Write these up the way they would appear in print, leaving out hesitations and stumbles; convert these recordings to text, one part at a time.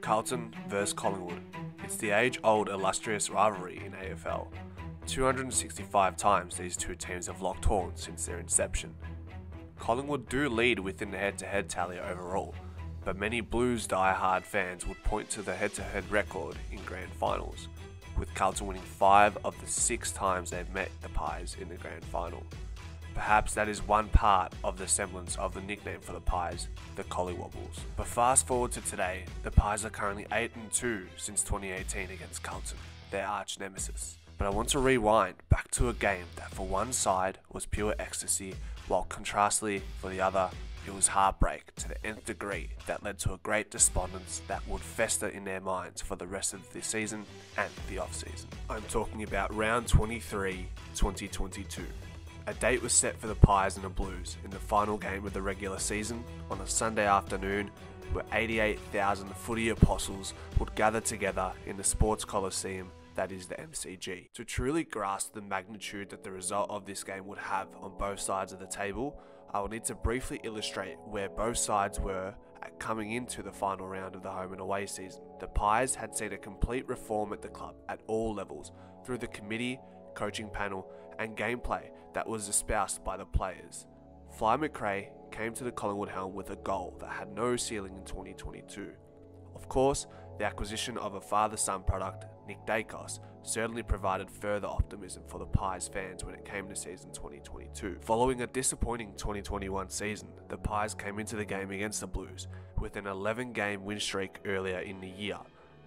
Carlton vs Collingwood. It's the age-old illustrious rivalry in AFL. 265 times these two teams have locked horns since their inception. Collingwood do lead within the head-to-head tally overall, but many Blues die-hard fans would point to the head-to-head record in grand finals, with Carlton winning 5 of the 6 times they've met the Pies in the grand final. Perhaps that is one part of the semblance of the nickname for the Pies, the Collywobbles. But fast forward to today, the Pies are currently 8-2 since 2018 against Carlton, their arch nemesis. But I want to rewind back to a game that for one side was pure ecstasy, while contrastly for the other, it was heartbreak to the nth degree that led to a great despondence that would fester in their minds for the rest of the season and the off-season. I'm talking about round 23, 2022. A date was set for the Pies and the Blues in the final game of the regular season on a Sunday afternoon where 88,000 footy apostles would gather together in the Sports Coliseum that is the MCG. To truly grasp the magnitude that the result of this game would have on both sides of the table, I will need to briefly illustrate where both sides were at coming into the final round of the home and away season. The Pies had seen a complete reform at the club at all levels through the committee, coaching panel and gameplay that was espoused by the players. Fly McRae came to the Collingwood helm with a goal that had no ceiling in 2022. Of course, the acquisition of a father-son product, Nick Dacos, certainly provided further optimism for the Pies fans when it came to season 2022. Following a disappointing 2021 season, the Pies came into the game against the Blues with an 11-game win streak earlier in the year,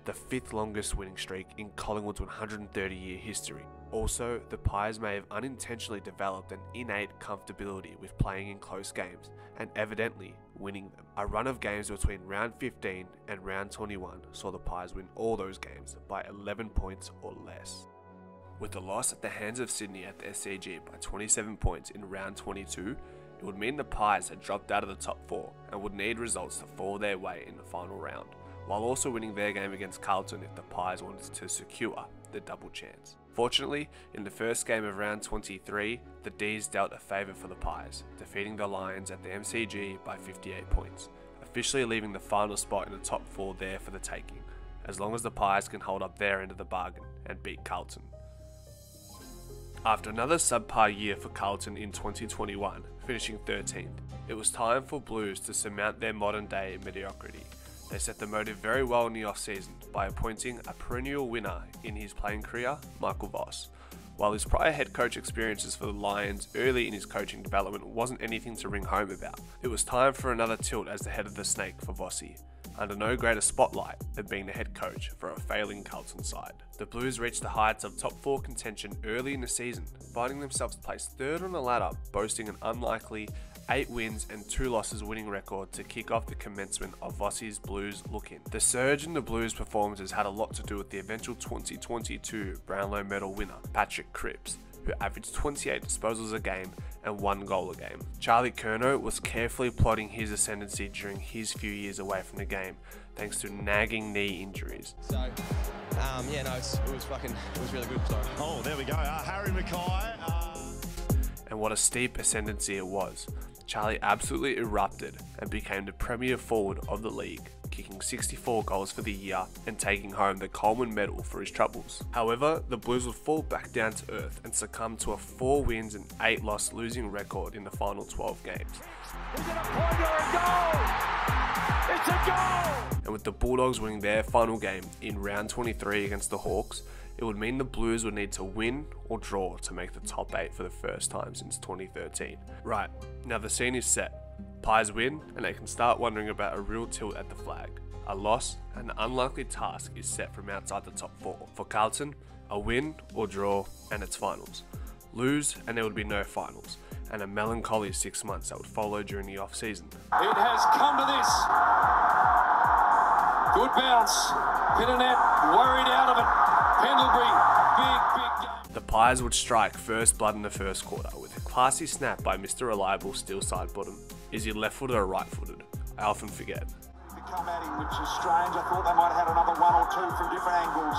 the 5th longest winning streak in Collingwood's 130-year history. Also, the Pies may have unintentionally developed an innate comfortability with playing in close games, and evidently winning them. A run of games between round 15 and round 21 saw the Pies win all those games by 11 points or less. With the loss at the hands of Sydney at the SCG by 27 points in round 22, it would mean the Pies had dropped out of the top 4 and would need results to fall their way in the final round, while also winning their game against Carlton if the Pies wanted to secure the double chance. Fortunately, in the first game of round 23, the D's dealt a favour for the Pies, defeating the Lions at the MCG by 58 points, officially leaving the final spot in the top 4 there for the taking, as long as the Pies can hold up their end of the bargain and beat Carlton. After another subpar year for Carlton in 2021, finishing 13th, it was time for Blues to surmount their modern-day mediocrity. They set the motive very well in the off-season by appointing a perennial winner in his playing career, Michael Voss. While his prior head coach experiences for the Lions early in his coaching development wasn't anything to ring home about, it was time for another tilt as the head of the snake for Vossi, under no greater spotlight than being the head coach for a failing Carlton side. The Blues reached the heights of top 4 contention early in the season, finding themselves placed 3rd on the ladder, boasting an unlikely 8 wins and 2 losses winning record to kick off the commencement of Vossi's Blues look-in. The surge in the Blues performances had a lot to do with the eventual 2022 Brownlow medal winner, Patrick Cripps, who averaged 28 disposals a game and 1 goal a game. Charlie Curnow was carefully plotting his ascendancy during his few years away from the game, thanks to nagging knee injuries. So, it was really good. Sorry. Oh, there we go. Harry Mackay. And what a steep ascendancy it was. Charlie absolutely erupted and became the premier forward of the league, kicking 64 goals for the year and taking home the Coleman medal for his troubles. However, the Blues would fall back down to earth and succumb to a 4 wins and 8 loss losing record in the final 12 games. Is it a point or a goal? It's a goal! And with the Bulldogs winning their final game in round 23 against the Hawks, it would mean the Blues would need to win or draw to make the top 8 for the first time since 2013. Right, now the scene is set. Pies win, and they can start wondering about a real tilt at the flag. A loss, and an unlikely task is set from outside the top 4. For Carlton, a win or draw, and it's finals. Lose, and there would be no finals, and a melancholy 6 months that would follow during the off-season. It has come to this. Good bounce. Pinnernet worried out of it. Pendlebury, big game. The Pies would strike first blood in the first quarter with a classy snap by Mr. Reliable steel side bottom. Is he left-footed or right-footed? I often forget. To come at him, which is strange. I thought they might have had another 1 or 2 from different angles.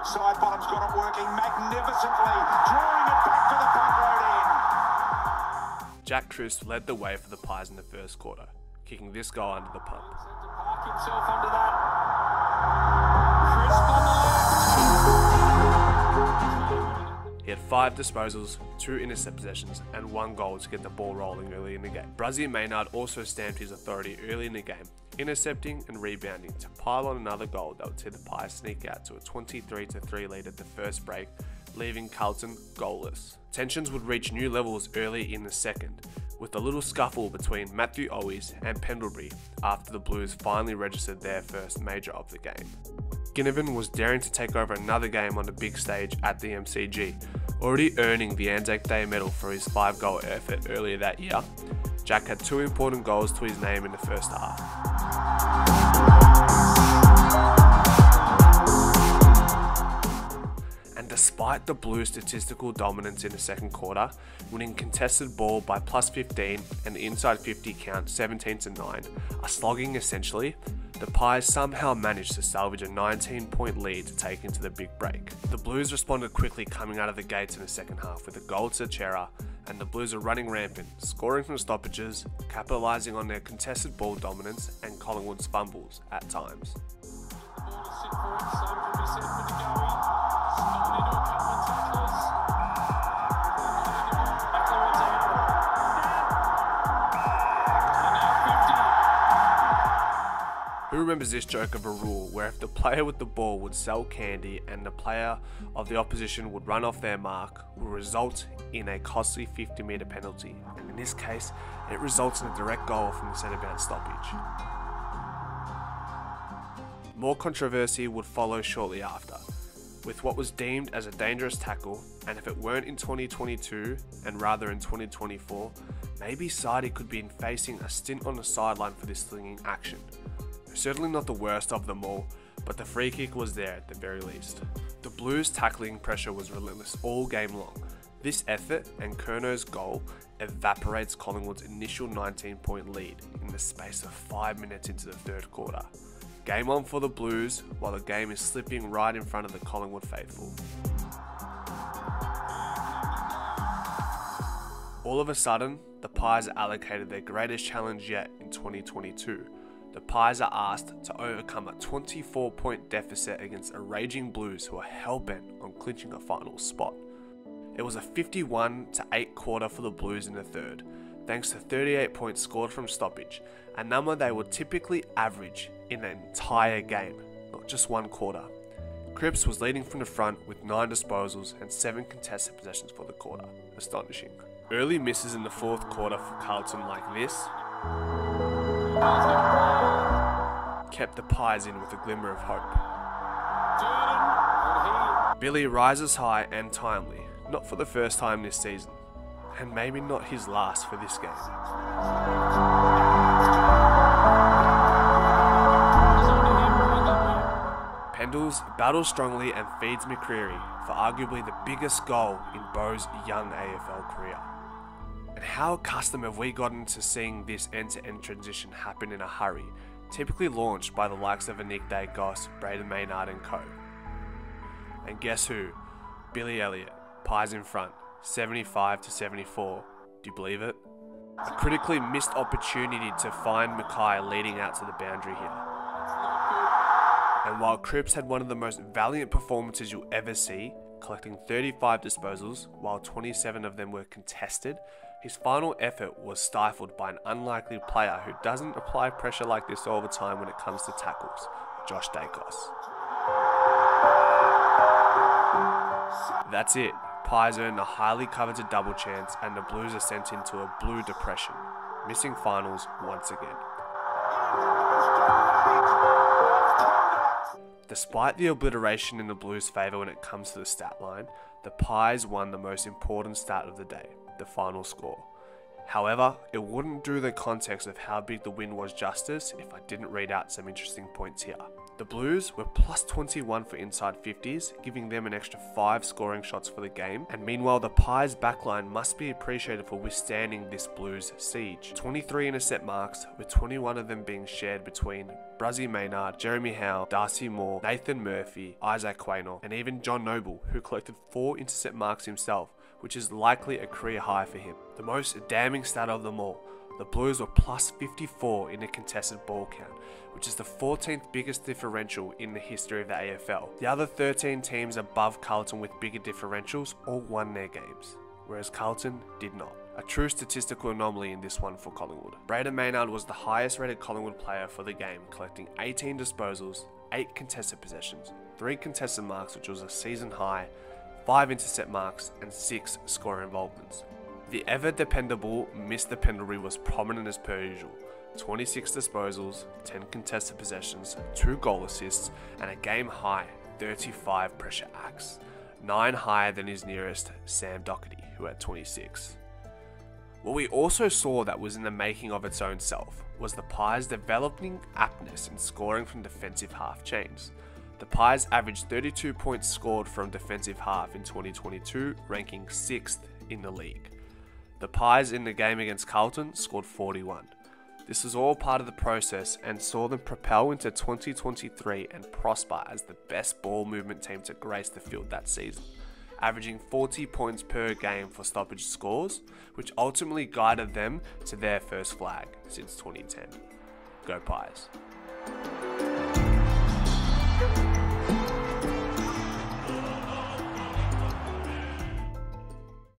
Side bottom's got it working magnificently, drawing it back to the punt road end. Jack Crisp led the way for the Pies in the first quarter, kicking this goal under the pump. To park himself under that. 5 disposals, 2 intercept possessions, and 1 goal to get the ball rolling early in the game. Brazzy Maynard also stamped his authority early in the game, intercepting and rebounding to pile on another goal that would see the Pies sneak out to a 23-3 lead at the first break, leaving Carlton goalless. Tensions would reach new levels early in the second, with a little scuffle between Matthew Owies and Pendlebury after the Blues finally registered their first major of the game. Ginnivan was daring to take over another game on the big stage at the MCG, already earning the Anzac Day medal for his 5-goal effort earlier that year. Jack had 2 important goals to his name in the first half. And despite the Blues' statistical dominance in the second quarter, winning contested ball by +15 and the inside 50 count 17-9, a slogging essentially, the Pies somehow managed to salvage a 19-point lead to take into the big break. The Blues responded quickly coming out of the gates in the second half with a goal to Chera, and the Blues are running rampant, scoring from stoppages, capitalising on their contested ball dominance and Collingwood's fumbles at times. Who remembers this joke of a rule where if the player with the ball would sell candy and the player of the opposition would run off their mark, would result in a costly 50-metre penalty, and in this case it results in a direct goal from the centre-bound stoppage. More controversy would follow shortly after, with what was deemed as a dangerous tackle, and if it weren't in 2022 and rather in 2024, maybe Sardi could be facing a stint on the sideline for this slinging action. Certainly not the worst of them all, but the free kick was there at the very least. The Blues' tackling pressure was relentless all game long. This effort and Curno's goal evaporates Collingwood's initial 19-point lead in the space of 5 minutes into the third quarter. Game on for the Blues, while the game is slipping right in front of the Collingwood faithful. All of a sudden, the Pies are allocated their greatest challenge yet in 2022. The Pies are asked to overcome a 24-point deficit against a raging Blues who are hell-bent on clinching a final spot. It was a 51-8 quarter for the Blues in the third, thanks to 38 points scored from stoppage, a number they would typically average in an entire game, not just one quarter. Cripps was leading from the front with 9 disposals and 7 contested possessions for the quarter. Astonishing. Early misses in the fourth quarter for Carlton like this kept the Pies in with a glimmer of hope. Billy rises high and timely, not for the first time this season, and maybe not his last for this game. Pendles battles strongly and feeds McCreery for arguably the biggest goal in Bo's young AFL career. And how accustomed have we gotten to seeing this end-to-end transition happen in a hurry, typically launched by the likes of a Nick Dacos, Braden Maynard and co. And guess who? Billy Elliott, Pies in front, 75-74. Do you believe it? A critically missed opportunity to find Mackay leading out to the boundary here. And while Cripps had one of the most valiant performances you'll ever see, collecting 35 disposals while 27 of them were contested, his final effort was stifled by an unlikely player who doesn't apply pressure like this all the time when it comes to tackles, Josh Dacos. That's it. Pies earned a highly coveted double chance and the Blues are sent into a blue depression, missing finals once again. Despite the obliteration in the Blues' favour when it comes to the stat line, the Pies won the most important stat of the day, the final score. However, it wouldn't do the context of how big the win was justice if I didn't read out some interesting points here. The Blues were plus 21 for inside 50s, giving them an extra 5 scoring shots for the game, and meanwhile the Pies backline must be appreciated for withstanding this Blues siege. 23 intercept marks, with 21 of them being shared between Brazzy Maynard, Jeremy Howe, Darcy Moore, Nathan Murphy, Isaac Quaynor, and even John Noble, who collected 4 intercept marks himself, which is likely a career high for him. The most damning stat of them all, The Blues were plus 54 in a contested ball count, which is the 14th biggest differential in the history of the AFL. The other 13 teams above Carlton with bigger differentials all won their games, whereas Carlton did not. A true statistical anomaly in this one for Collingwood. Braden Maynard was the highest rated Collingwood player for the game, collecting 18 disposals, 8 contested possessions, 3 contested marks, which was a season high, 5 intercept marks, and 6 score involvements. The ever dependable missed the penalty was prominent as per usual. 26 disposals, 10 contested possessions, 2 goal assists, and a game high 35 pressure acts, 9 higher than his nearest Sam Doherty, who had 26. What we also saw that was in the making of its own self was the Pies developing aptness in scoring from defensive half chains. The Pies averaged 32 points scored from defensive half in 2022, ranking 6th in the league. The Pies in the game against Carlton scored 41. This was all part of the process and saw them propel into 2023 and prosper as the best ball movement team to grace the field that season, averaging 40 points per game for stoppage scores, which ultimately guided them to their first flag since 2010. Go Pies.